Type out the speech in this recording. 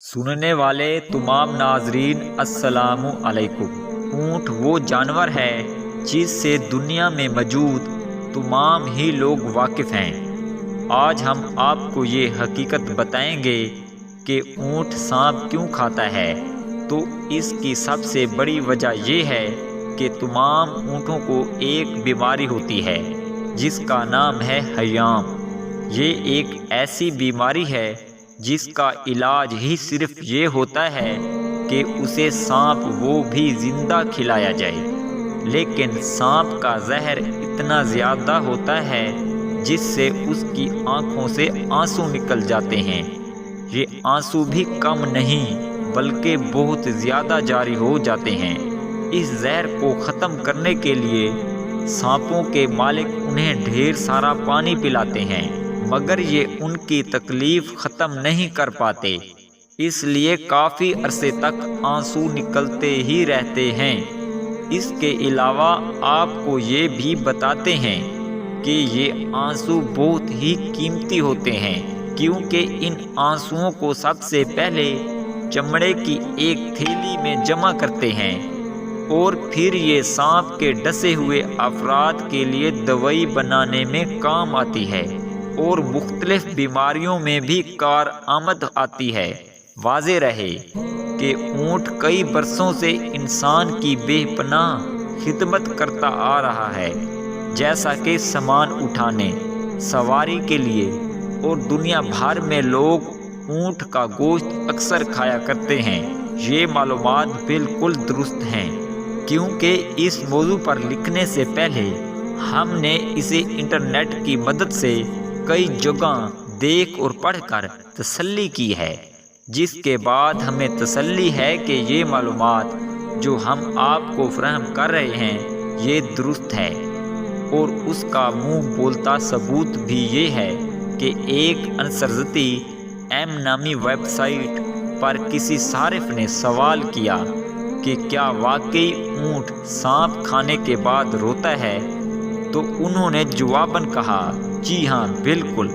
سننے والے تمام ناظرین السلام علیکم۔ اونٹ وہ جانور ہے جس سے دنیا میں موجود تمام ہی لوگ واقف ہیں۔ آج ہم آپ کو یہ حقیقت بتائیں گے کہ اونٹ سانپ کیوں کھاتا ہے۔ تو اس کی سب سے بڑی وجہ یہ ہے کہ تمام اونٹوں کو ایک بیماری ہوتی ہے جس کا نام ہے ہیام۔ یہ ایک ایسی بیماری ہے جس کا علاج ہی صرف یہ ہوتا ہے کہ اسے سانپ وہ بھی زندہ کھلایا جائے، لیکن سانپ کا زہر اتنا زیادہ ہوتا ہے جس سے اس کی آنکھوں سے آنسو نکل جاتے ہیں۔ یہ آنسو بھی کم نہیں بلکہ بہت زیادہ جاری ہو جاتے ہیں۔ اس زہر کو ختم کرنے کے لیے سانپوں کے مالک انہیں ڈھیر سارا پانی پلاتے ہیں، مگر یہ ان کی تکلیف ختم نہیں کر پاتے، اس لیے کافی عرصے تک آنسو نکلتے ہی رہتے ہیں۔ اس کے علاوہ آپ کو یہ بھی بتاتے ہیں کہ یہ آنسو بہت ہی قیمتی ہوتے ہیں، کیونکہ ان آنسوؤں کو سب سے پہلے چمڑے کی ایک تھیلی میں جمع کرتے ہیں اور پھر یہ سانپ کے ڈسے ہوئے افراد کے لیے دوائی بنانے میں کام آتی ہے اور مختلف بیماریوں میں بھی کارآمد آتی ہے۔ واضح رہے کہ اونٹ کئی برسوں سے انسان کی بے پناہ خدمت کرتا آ رہا ہے، جیسا کہ سامان اٹھانے، سواری کے لیے، اور دنیا بھر میں لوگ اونٹ کا گوشت اکثر کھایا کرتے ہیں۔ یہ معلومات بالکل درست ہیں، کیونکہ اس موضوع پر لکھنے سے پہلے ہم نے اسے انٹرنیٹ کی مدد سے کئی جگہ دیکھ اور پڑھ کر تسلی کی ہے، جس کے بعد ہمیں تسلی ہے کہ یہ معلومات جو ہم آپ کو فراہم کر رہے ہیں یہ درست ہے، اور اس کا منہ بولتا ثبوت بھی یہ ہے کہ ایک انسرزتی ایم نامی ویب سائٹ پر کسی صارف نے سوال کیا کہ کیا واقعی اونٹ سانپ کھانے کے بعد روتا ہے، تو انہوں نے جواباً کہا جی ہاں بالکل،